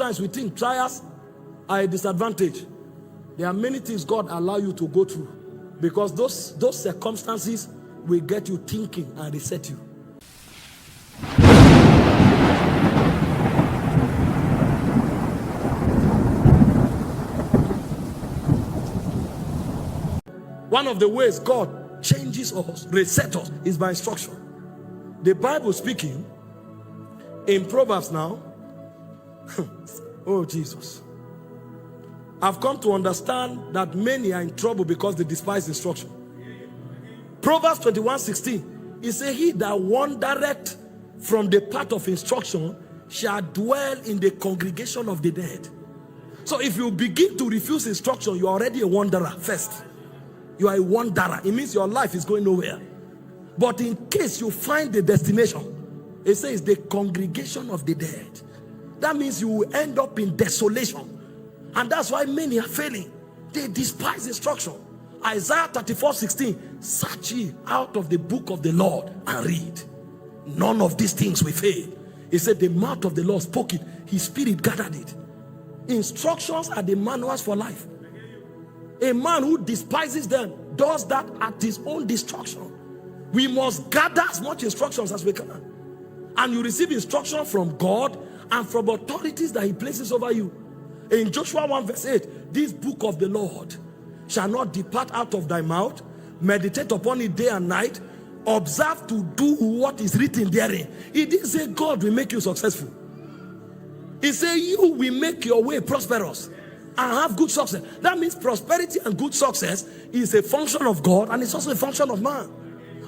Sometimes we think trials are a disadvantage. There are many things God allows you to go through because those circumstances will get you thinking and reset you. One of the ways God changes us, resets us, is by instruction. The Bible speaking in Proverbs now, oh Jesus, I've come to understand that many are in trouble because they despise instruction. Proverbs 21:16, it says, he that wandereth from the path of instruction shall dwell in the congregation of the dead. So if you begin to refuse instruction, you are already a wanderer first. You are a wanderer. It means your life is going nowhere. But in case you find the destination, it says the congregation of the dead. That means you will end up in desolation. And that's why many are failing. They despise instruction. Isaiah 34:16, search ye out of the book of the Lord and read. None of these things will fail. He said the mouth of the Lord spoke it. His spirit gathered it. Instructions are the manuals for life. A man who despises them does that at his own destruction. We must gather as much instructions as we can. And you receive instruction from God and from authorities that he places over you. In Joshua 1:8, this book of the Lord shall not depart out of thy mouth. Meditate upon it day and night. Observe to do what is written therein. He didn't say God will make you successful. He said you will make your way prosperous and have good success. That means prosperity and good success is a function of God and it's also a function of man.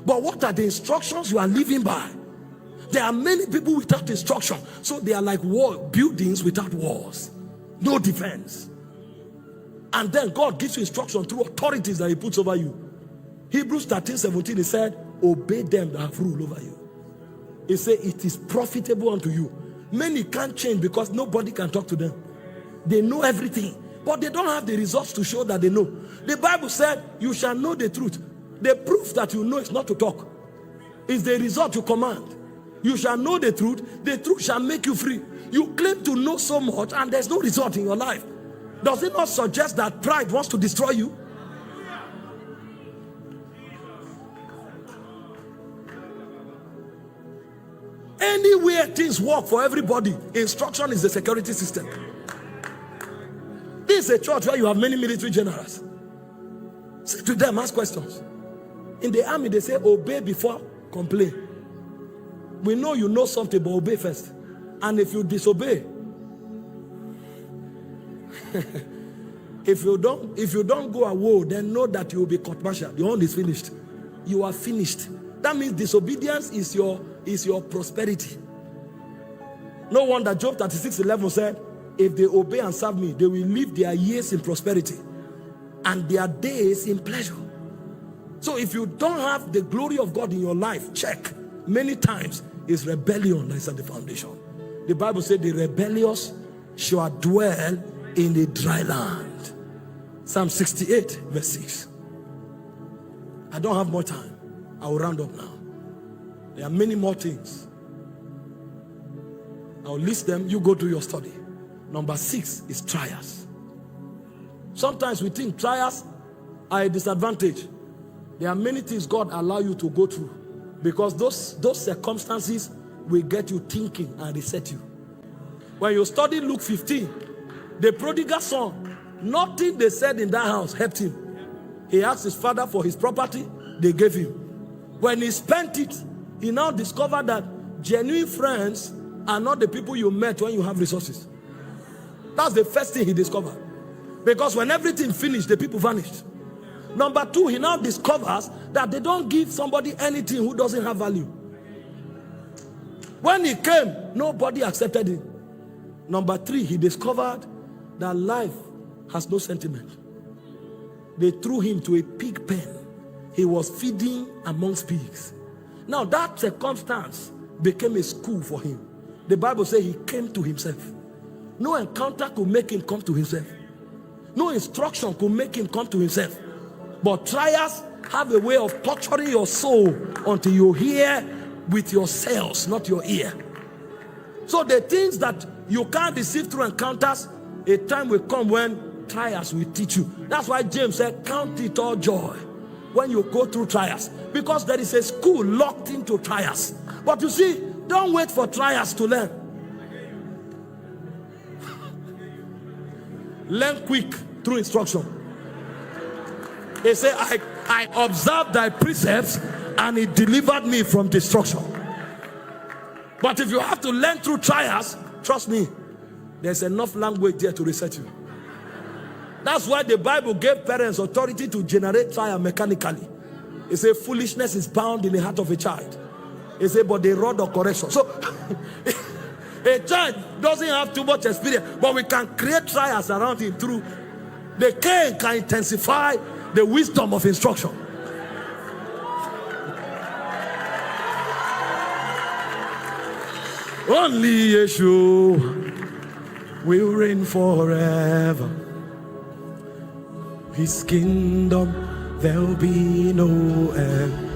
But what are the instructions you are living by? There are many people without instruction. So they are like buildings without walls. No defense. And then God gives you instruction through authorities that he puts over you. Hebrews 13:17, he said, obey them that have rule over you. He said, it is profitable unto you. Many can't change because nobody can talk to them. They know everything, but they don't have the results to show that they know. The Bible said, you shall know the truth. The proof that you know is not to talk. It's the result you command. You shall know the truth shall make you free. You claim to know so much and there's no result in your life. Does it not suggest that pride wants to destroy you? Anywhere things work for everybody, instruction is the security system. This is a church where you have many military generals. Say to them, ask questions. In the army, they say obey before complain. We know you know something, but obey first. And if you disobey, if you don't go a war, then know that you will be court-martialed. Your own is finished. You are finished. That means disobedience is your prosperity. No wonder Job 36:11 said, if they obey and serve me, they will live their years in prosperity and their days in pleasure. So if you don't have the glory of God in your life, check. Many times it's rebellion that is at the foundation. The Bible said the rebellious shall dwell in the dry land. Psalm 68:6. I don't have more time. I will round up now. There are many more things. I'll list them. You go do your study. Number 6 is trials. Sometimes we think trials are a disadvantage. There are many things God allows you to go through because those circumstances will get you thinking and reset you. When you study Luke 15, the prodigal son, nothing they said in that house helped him. He asked his father for his property, they gave him. When he spent it, he now discovered that genuine friends are not the people you met when you have resources. That's the first thing he discovered. Because when everything finished, the people vanished. Number 2, he now discovers that they don't give somebody anything who doesn't have value. When he came, nobody accepted him. Number 3, he discovered that life has no sentiment. They threw him to a pig pen. He was feeding amongst pigs. Now that circumstance became a school for him. The Bible says he came to himself. No encounter could make him come to himself. No instruction could make him come to himself. But trials have a way of torturing your soul until you hear with your cells, not your ear. So the things that You can't receive through encounters. A time will come when trials will teach you. That's why James said, count it all joy when you go through trials, because there is a school locked into trials. But you see, don't wait for trials to learn. Learn quick through instruction. They say, I observed thy precepts and it delivered me from destruction. But if you have to learn through trials, trust me, there's enough language there to reset you. That's why the Bible gave parents authority to generate trial mechanically. It says foolishness is bound in the heart of a child. It says, but the rod of correction. So a child doesn't have too much experience, but we can create trials around him through the cane can intensify the wisdom of instruction. Only Yeshua will reign forever. His kingdom there'll be no end.